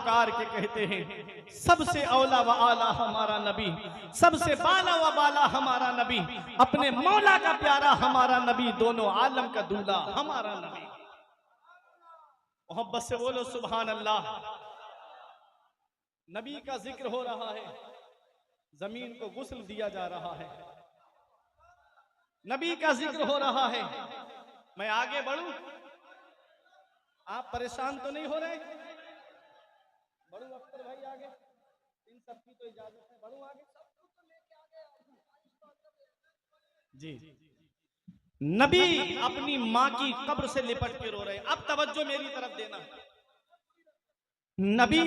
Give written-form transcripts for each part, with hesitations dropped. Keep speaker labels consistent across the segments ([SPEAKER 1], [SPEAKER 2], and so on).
[SPEAKER 1] पुकार के कहते हैं, सबसे औला व आला हमारा नबी, सबसे बाला व बाला हमारा नबी, अपने मौला का प्यारा हमारा नबी, दोनों आलम का दूल्हा हमारा नबी। मोहब्बत से बोलो सुभान अल्लाह। नबी का जिक्र हो रहा है, जमीन को गुस्ल दिया जा रहा है, नबी का जिक्र हो रहा है। मैं आगे बढ़ूं? आप परेशान तो नहीं हो रहे? बढ़ूं अख्तर भाई आगे? इन सबकी तो इजाजत है, बढ़ूं आगे? जी, नबी अपनी माँ की कब्र से लिपट के रो रहे। अब तवज्जो मेरी तरफ देना। नबी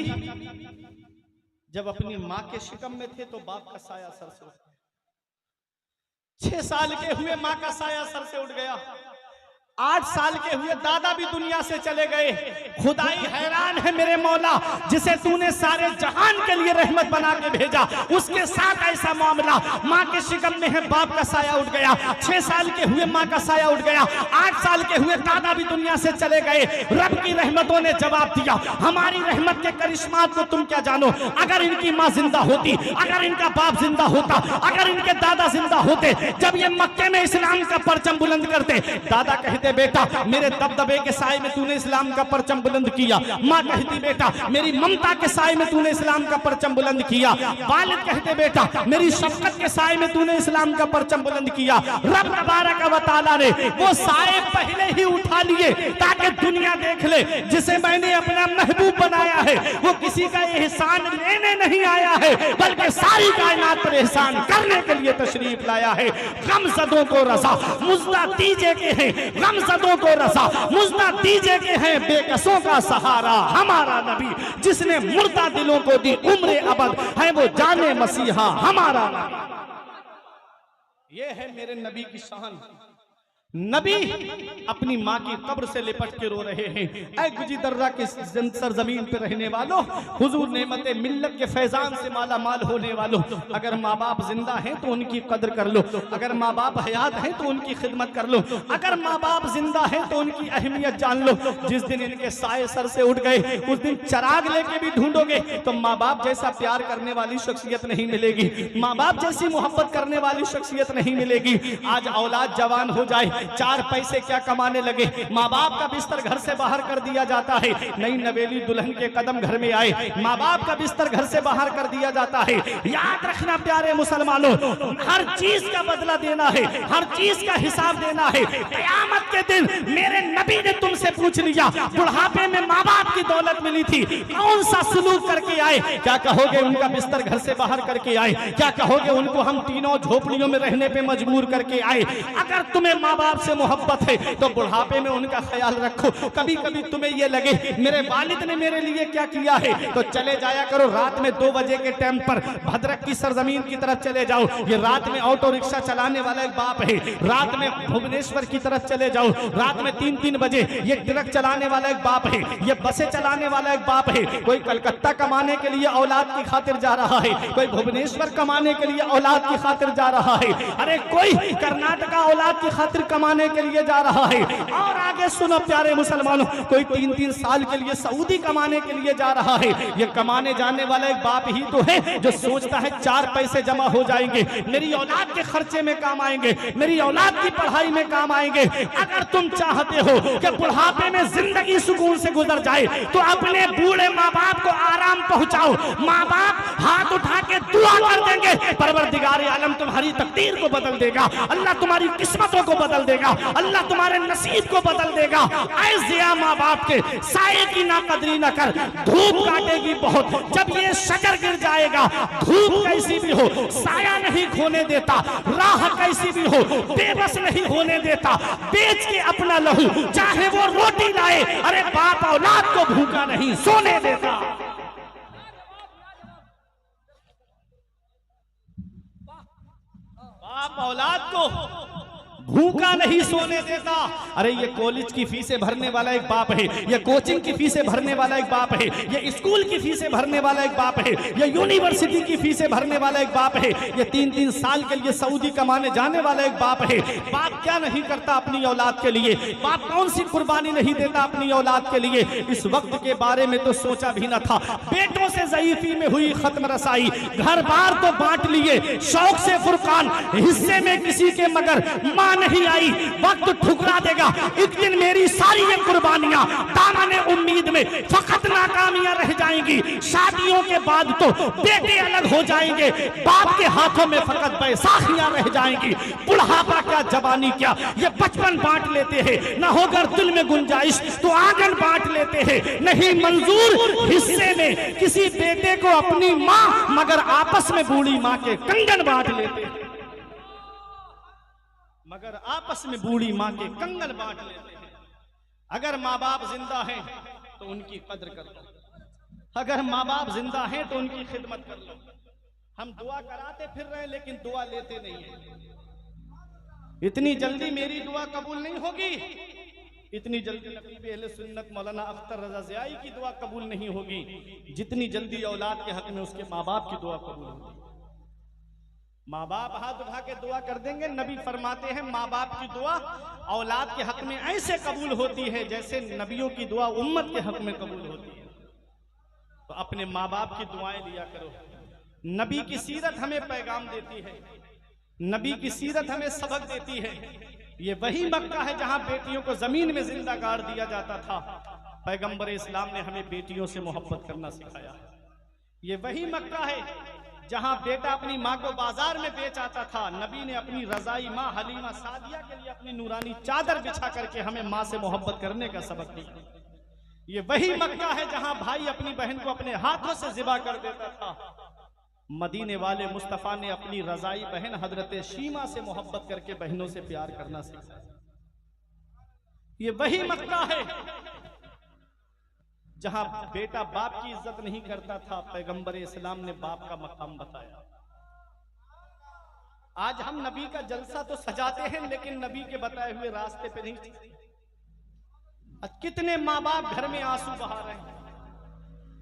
[SPEAKER 1] जब अपनी माँ के शिकम में थे तो बाप का साया सर से उठ गया। 6 साल के हुए माँ का साया सर से उठ गया। 8 साल के हुए दादा भी दुनिया से चले गए। खुदाई हैरान है मेरे मौला, जिसे तूने सारे जहान के लिए रहमत बना के भेजा, उसके साथ ऐसा मामला। माँ के शिकम में है, बाप का साया उठ गया। 6 साल के हुए माँ का साया उठ गया। 8 साल के हुए दादा भी दुनिया से चले गए। रब की रहमतों ने जवाब दिया। हमारी रहमत के करिश्मात को तुम क्या जानो। अगर इनकी माँ जिंदा होती, अगर इनका बाप जिंदा होता, अगर इनके दादा जिंदा होते, जब ये मक्के में इस्लाम का परचम बुलंद करते, दादा कहते बेटा मेरे दबदबे के साए में तूने इस्लाम का परचम बुलंद किया। माँ कहती बेटा मेरी ममता के साए में तूने इस्लाम का परचम बुलंद किया। वालिद कहते बेटा मेरी शफकत के साए में तूने इस्लाम का परचम बुलंद किया। रब तबारक व तआला ने वो साए पहले ही उठा लिए ताकि दुनिया देख ले, जिसे मैंने अपना महबूब बनाया है वो किसी का एहसान लेने नहीं आया है, बल्कि सारी कायनात पर एहसान करने के लिए तशरीफ लाया है। गमज़दों को रज़ा मुज़्दा दीजिए के हैं, गमज़दों को रज़ा मुज़्दा दीजिए के हैं, बेकसों का सहारा हमारा नबी, जिसने मुर्दा दिलों को दी उम्र अबद, है वो जाने मसीहा हमारा नबी। ये है मेरे नबी की शान। नबी अपनी माँ की कब्र से लिपट के रो रहे हैं। ऐ गुजी दर्रा के सरजमीन पे रहने वालों, हुजूर नेमते मिल्लत के फैजान से माला माल होने वालों, अगर माँ बाप जिंदा हैं तो उनकी कदर कर लो, अगर माँ बाप हयात हैं तो उनकी खिदमत कर लो, अगर माँ बाप जिंदा हैं तो उनकी अहमियत जान लो। जिस दिन इनके साए सर से उठ गए उस दिन चराग लेके भी ढूंढोगे तो माँ बाप जैसा प्यार करने वाली शख्सियत नहीं मिलेगी, माँ बाप जैसी मोहब्बत करने वाली शख्सियत नहीं मिलेगी। आज औलाद जवान हो जाए, 4 पैसे क्या कमाने लगे, माँ बाप का बिस्तर घर से बाहर कर दिया जाता है। नई नवेली दुल्हन के कदम घर में आए, माँ बाप का बिस्तर घर से बाहर कर दिया जाता है। याद रखना प्यारे मुसलमानों, हर चीज का बदला देना है, हर चीज का हिसाब देना है। कयामत के दिन मेरे नबी ने तुमसे पूछ लिया, बुढ़ापे में माँ बाप की दौलत मिली थी, कौन सा सुलूक करके आए? क्या कहोगे उनका बिस्तर घर से बाहर करके आए? क्या कहोगे उनको हम तीनों झोपड़ियों में रहने पे मजबूर करके आए? अगर तुम्हें माँ बाप से मोहब्बत है तो बुढ़ापे में उनका ख्याल रखो। कभी कभी तुम्हें ये लगे मेरे वालिद ने मेरे लिए क्या किया है, तो चले जाया करो रात में 2 बजे के टाइम पर भद्रक की सरजमीन की तरफ चले जाओ। ये रात में ऑटो रिक्शा चलाने वाला एक बाप है, रात में भुवनेश्वर की तरफ चले जाओ, रात में 3-3 बजे ये ट्रक चलाने वाला एक बाप है, ये बसें चलाने वाला एक बाप है। कोई कलकत्ता कमाने के लिए औलाद की खातिर जा रहा है, कोई भुवनेश्वर कमाने के लिए औलाद की खातिर जा रहा है, अरे कोई कर्नाटका औलाद की खातिर कमाने के लिए जा रहा है। और आगे सुनो प्यारे मुसलमानों, कोई 3-3 साल के लिए सऊदी कमाने के लिए जा रहा है। ये कमाने जाने वाला एक बाप ही तो है जो सोचता है 4 पैसे जमा हो जाएंगे, मेरी औलाद के खर्चे में काम आएंगे, मेरी औलाद की पढ़ाई में काम आएंगे। अगर तुम चाहते हो कि बुढ़ापे में जिंदगी सुकून से गुजर जाए तो अपने बूढ़े माँ बाप को आराम पहुंचाओ। माँ बाप हाथ उठा के दुआ कर देंगे, परवरदिगार आलम तुम्हारी तकदीर को बदल देगा, अल्लाह तुम्हारी किस्मतों को बदल देगा, अल्लाह तुम्हारे नसीब को बदल देगा। ऐसे माँ बाप के साए की नाकदरी न कर, धूप काटेगी बहुत, जब ये शजर गिर जाएगा, धूप कैसी भी हो साया नहीं खोने देता, राह कैसी भी हो बेबस नहीं होने देता, बेच के अपना लहू चाहे वो रोटी लाए, अरे बाप औलाद को भूखा नहीं सोने देता। बाप औलाद को भूखा नहीं सोने देता। अरे ये कॉलेज की फीसें भरने वाला एक बाप है, ये कोचिंग की फीसें भरने वाला एक बाप है, ये स्कूल की फीसें भरने वाला एक बाप है, ये यूनिवर्सिटी की फीसें भरने वाला एक बाप है, ये 3-3 साल के लिए सऊदी कमाने जाने वाला एक बाप है। बाप क्या नहीं करता अपनी औलाद के लिए, बाप कौन सी कुर्बानी नहीं देता अपनी औलाद के लिए। इस वक्त के बारे में तो सोचा भी न था। बेटों से ज़ईफ़ी में हुई खत्म रसाई, घर बार तो बांट लिए, शौक से फुरकान, हिस्से में किसी के मगर मां नहीं आई। वक्त ठुकरा देगा एक दिन मेरी सारी ये कुर्बानियां, दामने उम्मीद में फकत नाकामियां रह जाएंगी। शादियों के बाद तो बेटे अलग हो जाएंगे, बाप के हाथों में फकत बैसाखियां रह जाएंगी। बुढ़ापा क्या जवानी क्या, ये बचपन बांट लेते हैं। न होकर दिल में गुंजाइश तो आंगन बांट लेते हैं। नहीं मंजूर हिस्से में किसी बेटे को अपनी मां, मगर आपस में बूढ़ी मां के कंगन बांट लेते हैं, मगर आपस में बूढ़ी मां के कंगन बांट लेते हैं। अगर माँ बाप जिंदा हैं तो उनकी कद्र कर लो, अगर माँ बाप जिंदा हैं तो उनकी खिदमत कर लो। हम दुआ कराते फिर रहे हैं लेकिन दुआ लेते नहीं है। इतनी जल्दी मेरी दुआ कबूल नहीं होगी, इतनी जल्दी नकीब अहले सुन्नत मौलाना अख्तर रजा ज़ियाई की दुआ कबूल नहीं होगी, जितनी जल्दी औलाद के हक में उसके माँ बाप की दुआ कबूल होगी। माँ बाप हाथ उठा के दुआ कर देंगे। नबी फरमाते हैं माँ बाप की दुआ औलाद के हक में ऐसे कबूल होती है जैसे नबियों की दुआ उम्मत के हक में कबूल होती है। तो अपने माँ बाप की दुआएं लिया करो। नबी की सीरत हमें पैगाम देती है, नबी की सीरत हमें सबक देती है। ये वही मक्का है जहां बेटियों को जमीन में जिंदा गाड़ दिया जाता था। पैगंबर इस्लाम ने हमें बेटियों से मोहब्बत करना सिखाया। ये वही मक्का है जहां बेटा अपनी माँ को बाजार में बेच आता था। नबी ने अपनी रजाई माँ हलीमा सादिया के लिए अपनी नूरानी चादर बिछा करके हमें माँ से मोहब्बत करने का सबक दिया। ये वही मक्का है जहां भाई अपनी बहन को अपने हाथों से ज़िबा कर देता था। मदीने वाले मुस्तफ़ा ने अपनी रजाई बहन हजरत शीमा से मोहब्बत करके बहनों से प्यार करना सीखा। ये वही मक्का है जहां बेटा बाप की इज्जत नहीं करता था। पैगंबर इस्लाम ने बाप का मकाम बताया। आज हम नबी का जलसा तो सजाते हैं लेकिन नबी के बताए हुए रास्ते पे नहीं। आज कितने माँ बाप घर में आंसू बहा रहे हैं,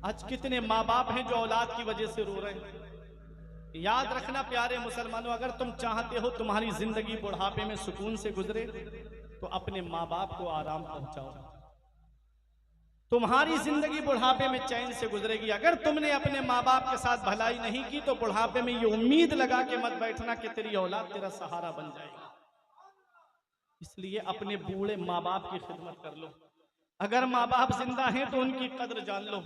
[SPEAKER 1] आज कितने माँ बाप हैं जो औलाद की वजह से रो रहे हैं। याद रखना प्यारे मुसलमानों, अगर तुम चाहते हो तुम्हारी जिंदगी बुढ़ापे में सुकून से गुजरे तो अपने माँ बाप को आराम पहुंचाओ। तुम्हारी जिंदगी बुढ़ापे में चैन से गुजरेगी। अगर तुमने अपने माँ बाप के साथ भलाई नहीं की तो बुढ़ापे में ये उम्मीद लगा के मत बैठना कि तेरी औलाद तेरा सहारा बन जाएगी। इसलिए अपने बूढ़े माँ बाप की खिदमत कर लो। अगर माँ बाप जिंदा हैं तो उनकी कद्र जान लो।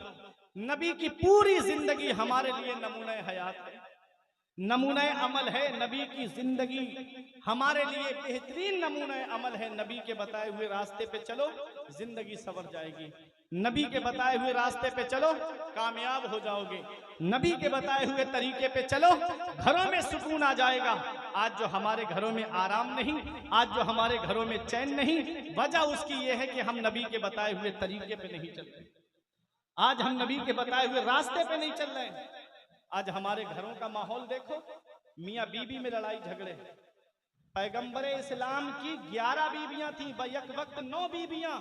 [SPEAKER 1] नबी की पूरी जिंदगी हमारे लिए नमूना हयात है, नमूना अमल है। नबी की जिंदगी हमारे लिए बेहतरीन नमूना अमल है। नबी के बताए हुए रास्ते पे चलो, जिंदगी संवर जाएगी। नबी के बताए हुए रास्ते पे चलो, कामयाब हो जाओगे। नबी के बताए हुए तरीके पे चलो, घरों में सुकून आ जाएगा। आज जो हमारे घरों में आराम नहीं, आज जो हमारे घरों में चैन नहीं, वजह उसकी ये है कि हम नबी के बताए हुए तरीके पे नहीं चल रहे। आज हम नबी के बताए हुए रास्ते पे नहीं चल रहे। आज हमारे घरों का माहौल देखो, मियाँ बीबी में लड़ाई झगड़े। पैगंबर इस्लाम की 11 बीबियां थी, एक वक्त 9 बीबियां,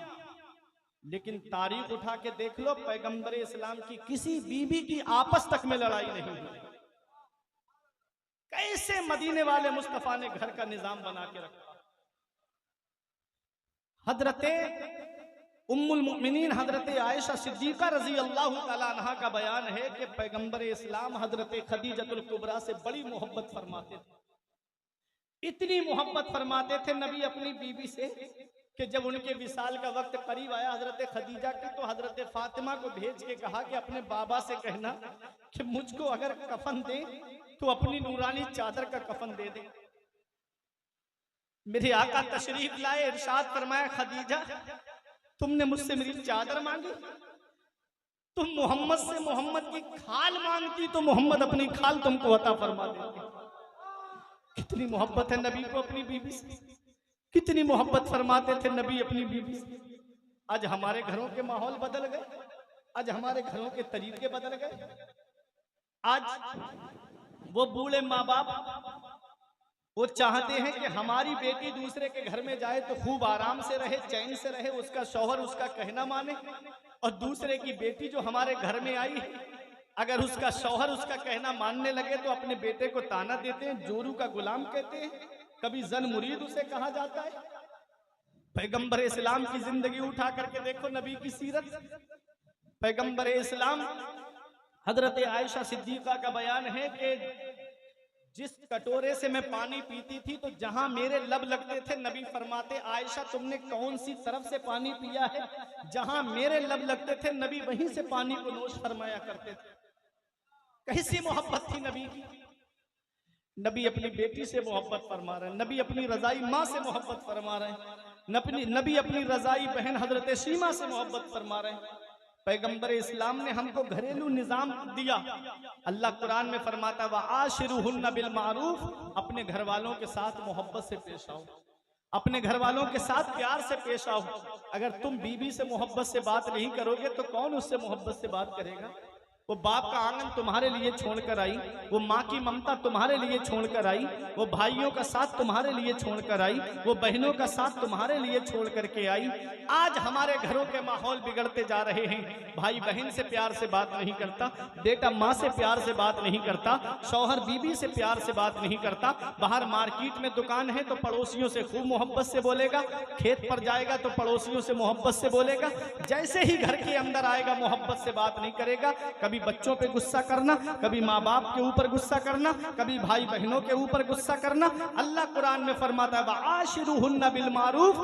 [SPEAKER 1] लेकिन तारीख उठा के देख लो, पैगंबर इस्लाम की किसी बीबी की आपस तक में लड़ाई नहीं हुई। कैसे मदीने वाले मुस्तफा ने घर का निजाम बना के रखा। हजरते उम्मुल मुमिनीन हजरत आयशा सिद्दीका रजी अल्लाह तआला अन्हा का बयान है कि पैगंबर इस्लाम हजरत खदीजतुल कुबरा से बड़ी मोहब्बत फरमाते थे। इतनी मोहब्बत फरमाते थे नबी अपनी बीबी से कि जब उनके विसाल का वक्त करीब आया हजरत खदीजा की, तो हजरत फातिमा को भेज के कहा कि अपने बाबा से कहना कि मुझको अगर कफन दे तो अपनी नूरानी चादर का कफन दे दे। मेरे आका तशरीफ लाए, इरशाद फरमाया, खदीजा तुमने मुझसे मेरी चादर मांगी, तुम मोहम्मद से मोहम्मद की खाल मांगती तो मोहम्मद अपनी खाल तुमको अता फरमा देते। कितनी मोहब्बत है नबी को अपनी बीबी से, कितनी मोहब्बत फरमाते थे नबी अपनी बीबी से। आज हमारे घरों के माहौल बदल गए, आज हमारे घरों के तरीके बदल गए। आज वो बूढ़े माँ बाप वो चाहते हैं कि हमारी बेटी दूसरे के घर में जाए तो खूब आराम से रहे, चैन से रहे, उसका शौहर उसका कहना माने। और दूसरे की बेटी जो हमारे घर में आई है, अगर उसका शौहर उसका कहना मानने लगे तो अपने बेटे को ताना देते हैं, जोरू का गुलाम कहते हैं, कभी जन मुरीद उसे कहा जाता है। पैगंबर इस्लाम की जिंदगी उठा करके देखो, नबी की सीरत। पैगंबर इस्लाम हजरत आयशा सिद्दीका का बयान है कि जिस कटोरे से मैं पानी पीती थी तो जहां मेरे लब लगते थे, नबी फरमाते आयशा तुमने कौन सी तरफ से पानी पिया है, जहां मेरे लब लगते थे नबी वहीं से पानी को नोश फरमाया करते थे। कैसी मोहब्बत थी नबी की। नबी अपनी बेटी से मोहब्बत फरमा रहे हैं, नबी अपनी रजाई माँ से मोहब्बत फरमा रहे हैं, नबी अपनी रजाई बहन हजरत शीमा से मोहब्बत फरमा रहे हैं। पैगंबर इस्लाम ने हमको घरेलू निजाम दिया। अल्लाह कुरान में फरमाता है वआशिरुहुन्ना बिल मारूफ, अपने घर वालों के साथ मोहब्बत से पेश आओ, अपने घर वालों के साथ प्यार से पेश आओ। अगर तुम बीवी से मोहब्बत से बात नहीं करोगे तो कौन उससे मोहब्बत से बात करेगा। वो बाप का आंगन तुम्हारे लिए छोड़कर आई, वो माँ की ममता तुम्हारे लिए छोड़कर आई, वो भाइयों का साथ तुम्हारे लिए छोड़कर आई, वो बहनों का साथ तुम्हारे लिए छोड़ करके आई। आज हमारे घरों के माहौल बिगड़ते जा रहे हैं। भाई बहन से प्यार से बात नहीं करता, बेटा माँ से प्यार से बात नहीं करता, शौहर बीबी से प्यार से बात नहीं करता। बाहर मार्केट में दुकान है तो पड़ोसियों से खूब मोहब्बत से बोलेगा, खेत पर जाएगा तो पड़ोसियों से मोहब्बत से बोलेगा। जैसे ही घर के अंदर आएगा मोहब्बत से बात नहीं करेगा। कभी बच्चों पे गुस्सा करना, कभी माँ बाप के ऊपर गुस्सा करना, कभी भाई बहनों के ऊपर गुस्सा करना। अल्लाह कुरान में फरमाता है वआशिरुहुन्ना बिल मारूफ,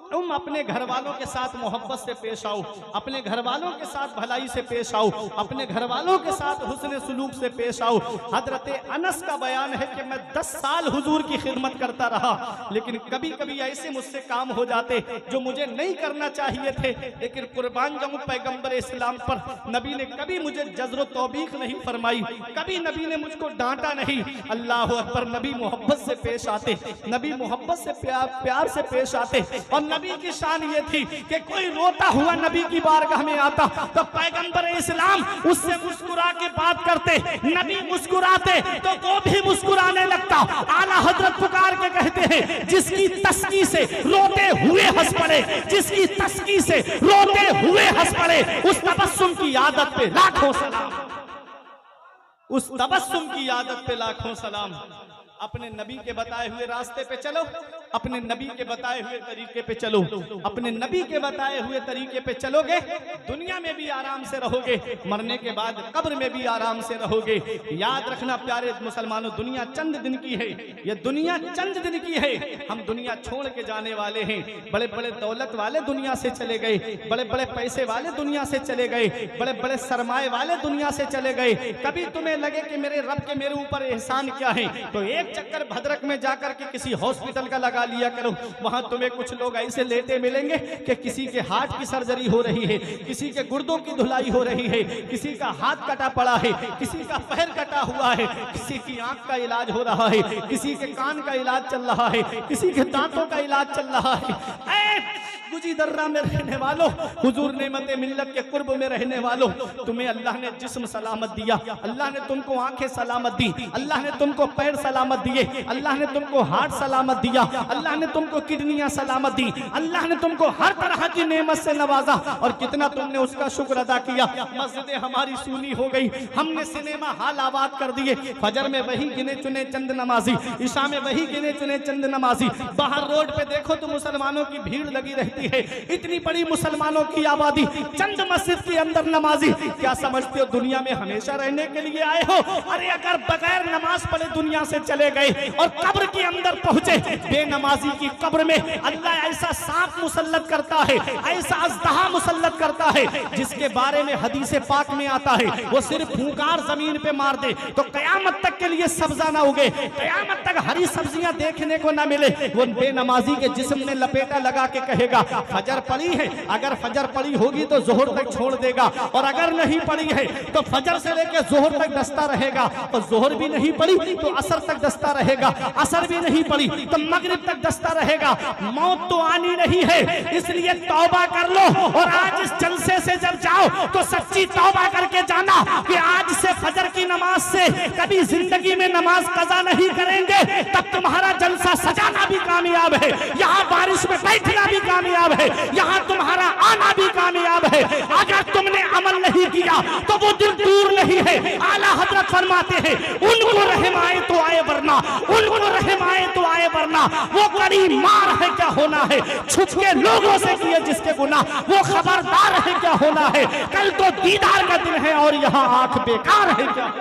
[SPEAKER 1] तुम अपने घर वालों के साथ मोहब्बत से पेश आओ, अपने घर वालों के साथ भलाई से पेश आओ, अपने घर वालों के साथ हुस्न सुलूक से पेश आओ। हजरत अनस का बयान है कि मैं 10 साल हुजूर की खिदमत करता रहा, लेकिन कभी कभी ऐसे मुझसे काम हो जाते जो मुझे नहीं करना चाहिए थे, लेकिन कुर्बान जाऊं पैगंबर इस्लाम पर, नबी ने कभी मुझे जज़्र तौबीख नहीं फरमाई, कभी नबी ने मुझको डांटा नहीं। अल्लाह अकबर, नबी मोहब्बत से पेश आते, नबी मोहब्बत से प्यार से पेश आते। और नबी की शान ये थी कि कोई रोता हुआ नबी की बारगाह में आता तो पैगंबर इस्लाम उससे मुस्कुरा के बात करते, नबी मुस्कुराते तो वो भी मुस्कुराने लगता। आला हजरत पुकार के कहते हैं जिसकी तस्की से रोते हुए हंस पड़े, जिसकी तस्की से रोते हुए हंस पड़े, उस तबस्सुम की आदत पे लाखों सलाम, उस तबस्सुम की आदत पे लाखों सलाम। अपने नबी के बताए हुए रास्ते पे चलो, अपने नबी के बताए हुए तरीके पे चलो, अपने नबी के बताए हुए तरीके पे चलोगे दुनिया में भी आराम से रहोगे, मरने के बाद कब्र में भी आराम से रहोगे। याद रखना प्यारे मुसलमानों, दुनिया चंद दिन की है, ये दुनिया चंद दिन की है। हम दुनिया छोड़ के जाने वाले हैं। बड़े बड़े दौलत वाले दुनिया से चले गए, बड़े बड़े पैसे वाले दुनिया से चले गए, बड़े बड़े सरमाए वाले दुनिया से चले गए। कभी तुम्हें लगे कि मेरे रब के मेरे ऊपर एहसान क्या है, तो एक चक्कर भद्रक में जाकर के किसी हॉस्पिटल का लगा लिया करो। वहां तुम्हें कुछ लोग ऐसे लेटे मिलेंगे कि किसी के हार्ट की सर्जरी हो रही है, किसी के गुर्दों की धुलाई हो रही है, किसी का हाथ कटा पड़ा है, किसी का पैर कटा हुआ है, किसी की आंख का इलाज हो रहा है, किसी के कान का इलाज चल रहा है, किसी के दांतों का इलाज चल रहा है। गुजी दर्रा में रहने वालों, हुजूर नेमत मिल्लत के कुर्ब में रहने वालों, तुम्हें अल्लाह ने जिस्म सलामत दिया, अल्लाह ने तुमको आंखें सलामत दी, अल्लाह ने तुमको पैर सलामत दिए, अल्लाह ने तुमको हार्ट सलामत दिया, अल्लाह ने तुमको किडनियां सलामत दी, अल्लाह ने तुमको हर तरह की नेमत से नवाजा। और कितना तुमने उसका शुक्र अदा किया। मस्जिदें हमारी सूनी हो गई, हमने सिनेमा हॉल आबाद कर दिए, फजर में वही गिने चुने चंद नमाजी, इशा में वही गिने चुने चंद नमाजी। बाहर रोड पे देखो तो मुसलमानों की भीड़ लगी रहती है, इतनी बड़ी मुसलमानों की आबादी, चंद मस्जिद के अंदर नमाजी। क्या समझते हो दुनिया में हमेशा रहने के लिए आए हो? अरे अगर बगैर नमाज पढ़े दुनिया से चले गए और कब्र के अंदर पहुंचे, बेनमाजी की कब्र में अल्लाह ऐसा सांप मुसल्लत करता है, ऐसा अज़दहा मुसल्लत करता है जिसके बारे में हदीस पाक में आता है वो सिर्फ फूंकार जमीन पे मार दे तो कयामत तक के लिए सब्जा ना उगे, कयामत तक हरी सब्जियां देखने को ना मिले। वो बेनमाजी के जिस्म में लपेटा लगा के कहेगा फजर पड़ी है, अगर फजर पड़ी होगी तो जोहर तक छोड़ देगा, और अगर नहीं पड़ी है तो फजर से लेकर जोहर तक दस्ता रहेगा, और जोहर भी नहीं पड़ी तो असर तक दस्ता रहेगा, असर भी नहीं पड़ी तो मगरिब तक दस्ता रहेगा। मौत तो आनी नहीं है, इसलिए तौबा कर लो। और आज इस जलसे से जब जाओ तो सच्ची तौबा करके जाना कि आज से फजर की नमाज से कभी जिंदगी में नमाज कज़ा नहीं करेंगे। तब तुम्हारा जलसा सजाना भी कामयाब है, यहाँ बारिश में बैठना भी कामयाब है, यहाँ तुम्हारा आना भी कामयाब है। अगर तुमने अमल नहीं किया तो वो दिन दूर नहीं है। आला हजरत फरमाते हैं, उनको रहम आए तो आए वरना, उनको रहम आए तो आए वरना, वो करीब मार है क्या होना है, छुप के लोगों से किए जिसके गुनाह, वो खबरदार है क्या होना है। कल तो दीदार का दिन है और यहाँ आंख बेकार है क्या।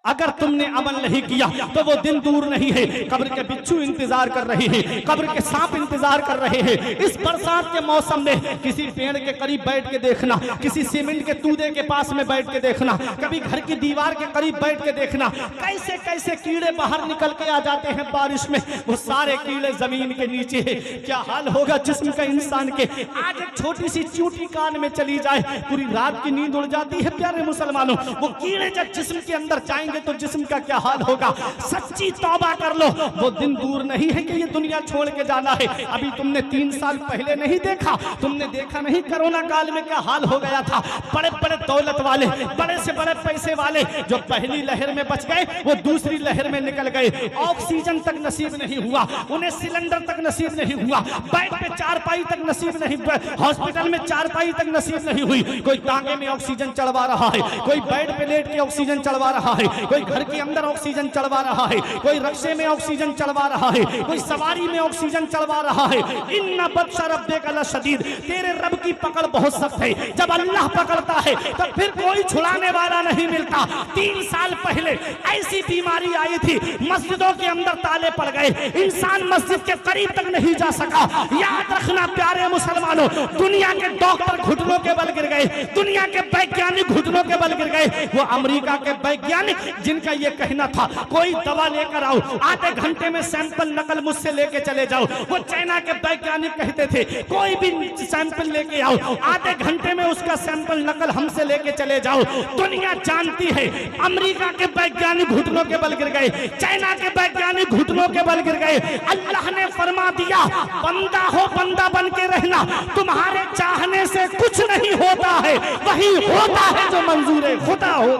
[SPEAKER 1] अगर तुमने अमल नहीं किया तो वो दिन दूर नहीं है। कब्र के बिच्छू इंतजार कर रहे हैं, कब्र के सांप इंतजार कर रहे हैं। इस बरसात के मौसम में किसी पेड़ के करीब बैठ के देखना, किसी सीमेंट के तूदे के पास में बैठ के देखना, कभी घर की दीवार के करीब बैठ के देखना, कैसे कैसे कीड़े बाहर निकल के आ जाते हैं बारिश में। वो सारे कीड़े जमीन के नीचे है। क्या हाल होगा जिस्म का इंसान के। आज एक छोटी सी चूटी कान में चली जाए, पूरी रात की नींद उड़ जाती है। प्यारे मुसलमानों, वो कीड़े जब जिस्म के अंदर जाएंगे तो जिस्म का क्या हाल होगा। सच्ची तौबा कर लो, वो दिन दूर नहीं है कि ये दुनिया छोड़ के जाना है। अभी तुमने 3 साल पहले नहीं देखा, तुमने देखा नहीं कोरोना काल में क्या हाल हो गया था। बड़े बड़े दौलत वाले, बड़े से बड़े पैसे वाले जो पहली लहर में बच गए वो दूसरी लहर में निकल गए। ऑक्सीजन तक नसीब नहीं हुआ उन्हें, सिलेंडर तक नसीब नहीं हुआ, बेड पे चारपाई तक नसीब नहीं, हॉस्पिटल में चारपाई तक नसीब नहीं हुई। कोई टांगे में ऑक्सीजन चढ़वा रहा है, कोई बेड पे लेट के ऑक्सीजन चढ़वा रहा है, कोई घर के अंदर ऑक्सीजन चढ़वा रहा है, कोई रक्शे में ऑक्सीजन चढ़वा रहा है, कोई सवारी में ऑक्सीजन चढ़वा रहा है। इन्ना बत्शा रब्बिका लशदीद, तेरे रब की पकड़ बहुत सख्त है। जब अल्लाह पकड़ता है तो फिर कोई छुड़ाने वाला नहीं मिलता। 3 साल पहले ऐसी बीमारी आई थी, मस्जिदों के अंदर ताले पड़ गए, इंसान मस्जिद के करीब तक नहीं जा सका। याद रखना प्यारे मुसलमानों, दुनिया के डॉक्टर घुटनों के बल गिर गए, दुनिया के वैज्ञानिक घुटनों के बल गिर गए। वो अमेरिका के वैज्ञानिक जिनका ये कहना था कोई दवा लेकर आओ, आधे घंटे में सैंपल नकल मुझसे लेके चले जाओ। वो चाइना के वैज्ञानिक कहते थे कोई भी सैंपल लेके आओ, आधे घंटे में उसका सैंपल नकल हमसे लेके चले जाओ। दुनिया जानती है अमेरिका के वैज्ञानिक घुटनों के बल गिर गए, चाइना के वैज्ञानिक घुटनों के बल गिर गए। अल्लाह ने फरमा दिया, बंदा हो बंदा बन के रहना, तुम्हारे चाहने से कुछ नहीं होता है, वही होता है जो मंजूर खुदा हो।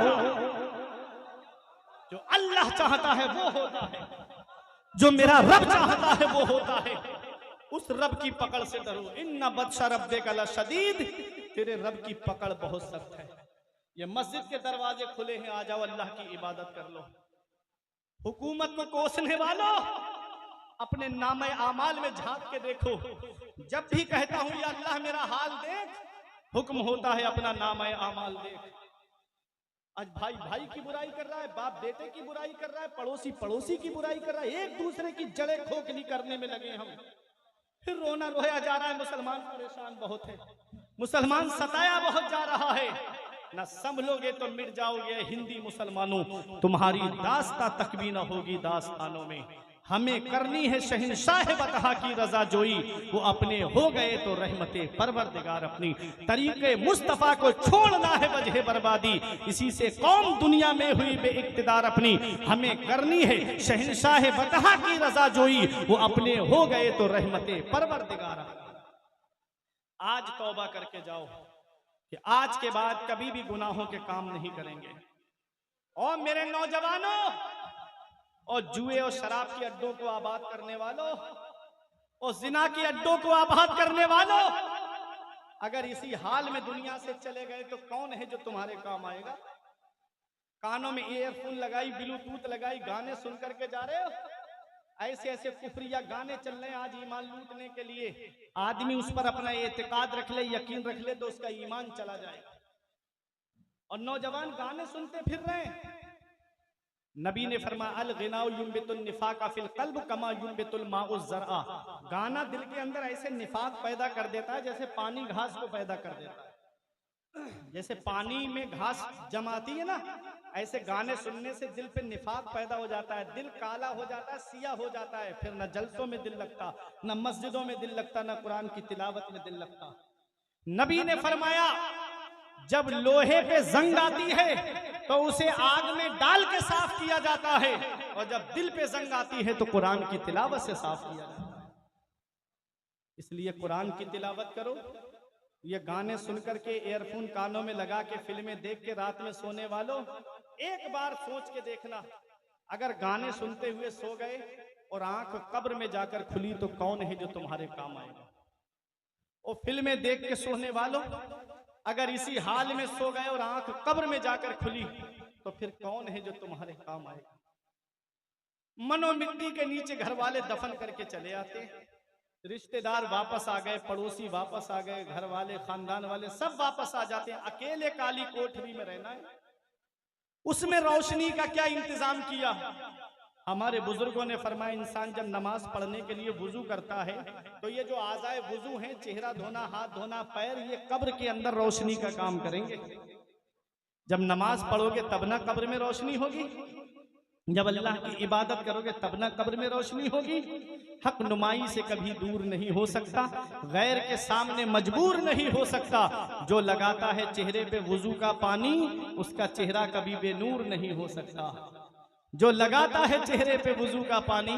[SPEAKER 1] जो अल्लाह चाहता है वो होता है, जो मेरा रब चाहता है वो होता है। उस रब की पकड़ से डरो। इन्ना बत्शा रब्बिका लशदीद, तेरे रब की पकड़ बहुत सख्त है। ये मस्जिद के दरवाजे खुले हैं, आ जाओ अल्लाह की इबादत कर लो। हुकूमत को कोसने वालों, अपने नामे आमाल में झांक के देखो। जब भी कहता हूं या अल्लाह मेरा हाल देख, हुक्म होता है अपना नामे आमाल देख। आज भाई भाई की बुराई कर रहा है, बाप बेटे की बुराई कर रहा है, पड़ोसी पड़ोसी की बुराई कर रहा है, एक दूसरे की जड़ें खोखली करने में लगे हम। फिर रोना रोया जा रहा है। मुसलमान परेशान बहुत है, मुसलमान सताया बहुत जा रहा है। ना संभलोगे तो मिट जाओगे। हिंदी मुसलमानों, तुम्हारी दास्ता तक भी न होगी दास्तानों में। हमें करनी है शहंशाह बतहा की रजा जोई, वो अपने हो गए तो रहमते परवरदिगार अपनी। तरीके मुस्तफा को छोड़ना है वजह बर्बादी, इसी से कौम दुनिया में हुई बेइक्तिदार अपनी। हमें करनी है शहंशाह बतहा की रजा जोई, वो अपने हो गए तो रहमते परवरदिगार अपनी। आज तौबा करके जाओ कि आज के बाद कभी भी गुनाहों के काम नहीं करेंगे। और मेरे नौजवानों और जुए और शराब के अड्डों को आबाद करने वालों और जिना के अड्डों को आबाद करने वालों, अगर इसी हाल में दुनिया से चले गए तो कौन है जो तुम्हारे काम आएगा। कानों में ईयरफोन लगाई, ब्लूटूथ लगाई, गाने सुन करके जा रहे हो। ऐसे ऐसे कुफरिया गाने चल रहे हैं आज ईमान लूटने के लिए। आदमी उस पर अपना एतकाद रख ले, यकीन रख ले तो उसका ईमान चला जाएगा। और नौजवान गाने सुनते फिर रहे हैं। नबी ने फरमाया अल गिनाउ युंबितुन निफाका फिल कल्ब कमा युंबितुल माउ ज़रआ। गाना दिल के अंदर ऐसे निफाक पैदा कर देता है जैसे पानी घास को पैदा कर देता है। जैसे पानी में घास जमाती है ना, ऐसे गाने सुनने से दिल पे निफाक पैदा हो जाता है। दिल काला हो जाता है, सिया हो जाता है। फिर न जलसों में दिल लगता, न मस्जिदों में दिल लगता, न कुरान की तिलावत में दिल लगता। नबी ने फरमाया जब लोहे पे जंग आती है तो उसे आग में डाल के साफ किया जाता है, और जब दिल पे जंग आती है तो कुरान की तिलावत से साफ किया जाता है। इसलिए कुरान की तिलावत करो। ये गाने सुन करके ईयरफोन कानों में लगा के फिल्में देख के रात में सोने वालों, एक बार सोच के देखना अगर गाने सुनते हुए सो गए और आंख कब्र में जाकर खुली तो कौन है जो तुम्हारे काम आएगा? और फिल्में देख के सोने वालों, अगर इसी हाल में सो गए और आंख कब्र में जाकर खुली तो फिर कौन है जो तुम्हारे काम आएगा? मनो मिट्टी के नीचे घर वाले दफन करके चले आते, रिश्तेदार वापस आ गए, पड़ोसी वापस आ गए, घर वाले, खानदान वाले सब वापस आ जाते हैं, अकेले काली कोठरी में रहना है। उसमें रोशनी का क्या इंतजाम किया? हमारे बुजुर्गों ने फरमाया, इंसान जब नमाज पढ़ने के लिए वुजू करता है तो ये जो आज़ाए वुजू हैं, चेहरा धोना, हाथ धोना, पैर, ये कब्र के अंदर रोशनी का काम करेंगे। जब नमाज पढ़ोगे तब ना कब्र में रोशनी होगी, जब अल्लाह की इबादत करोगे तब ना कब्र में रोशनी होगी। हक नुमाई से कभी दूर नहीं हो सकता, गैर के सामने मजबूर नहीं हो सकता। जो लगाता है चेहरे पे वुजू का पानी, उसका चेहरा कभी बेनूर नहीं हो सकता। जो लगाता है चेहरे पे वुजू का पानी,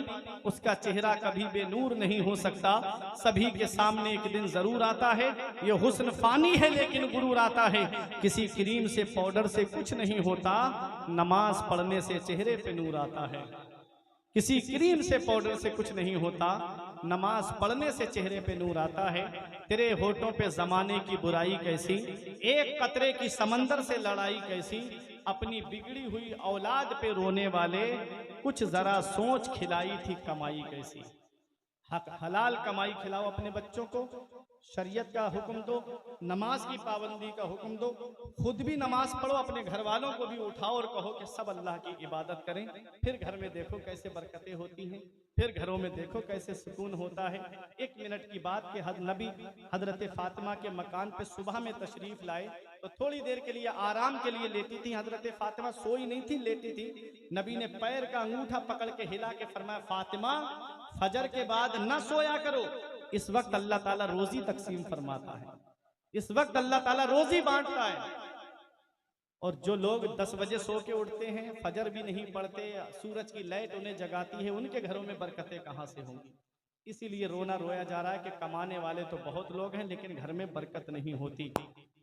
[SPEAKER 1] उसका चेहरा कभी बेनूर नहीं हो सकता। सभी के सामने एक दिन जरूर आता है, ये हुस्न फानी है लेकिन गुरूर आता है। किसी क्रीम से, पाउडर से कुछ नहीं होता, नमाज पढ़ने से चेहरे पे नूर आता है। किसी क्रीम से, पाउडर से कुछ नहीं होता, नमाज पढ़ने से चेहरे पे नूर आता है। तेरे होठों पे जमाने की बुराई कैसी, एक कतरे की समंदर से लड़ाई कैसी, अपनी बिगड़ी हुई औलाद पे रोने वाले, कुछ जरा सोच खिलाई थी कमाई कैसी। हक हलाल कमाई खिलाओ अपने बच्चों को, शरीयत का हुक्म दो, नमाज की पाबंदी का हुक्म दो, खुद भी नमाज पढ़ो, अपने घर वालों को भी उठाओ और कहो कि सब अल्लाह की इबादत करें। फिर घर में देखो कैसे बरकतें होती हैं, फिर घरों में देखो कैसे सुकून होता है। एक मिनट की बात के नबी हजरत फातिमा के मकान पे सुबह में तशरीफ लाए तो थोड़ी देर के लिए आराम के लिए लेटी थी। हजरत फातिमा सोई नहीं थी, लेटी थी। नबी ने पैर का अंगूठा पकड़ के हिला के फरमाया, फातिमा फजर के बाद न सोया करो, इस वक्त अल्लाह ताला रोजी तकसीम फरमाता है, इस वक्त अल्लाह ताला रोजी बांटता है। और जो लोग 10 बजे सो के उठते हैं, फजर भी नहीं पढ़ते, सूरज की लाइट उन्हें जगाती है, उनके घरों में बरकतें कहां से होंगी? इसीलिए रोना रोया जा रहा है कि कमाने वाले तो बहुत लोग हैं लेकिन घर में बरकत नहीं होती।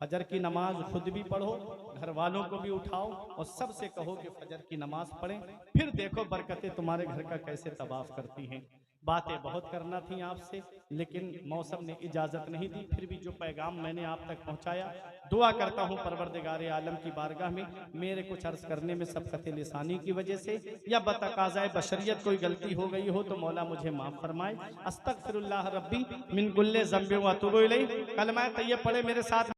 [SPEAKER 1] फजर की नमाज खुद भी पढ़ो, घर वालों को भी उठाओ और सबसे कहो कि फजर की नमाज पढ़ें, फिर देखो बरकतें तुम्हारे घर का कैसे तवाफ करती हैं। बातें बहुत करना थी आपसे लेकिन मौसम ने इजाज़त नहीं दी, फिर भी जो पैगाम मैंने आप तक पहुंचाया, दुआ करता हूं परवरदिगार आलम की बारगाह में मेरे कुछ अर्ज करने में सबकत लिसानी की वजह से या बतकाज़ाए बशरियत कोई गलती हो गई हो तो मौला मुझे माफ़ फरमाए। अस्तगफिरुल्लाह रब्बी मिन कुल्ले ज़ंबि व अतूबु इलैह। कलमा तैयब पढ़े मेरे साथ।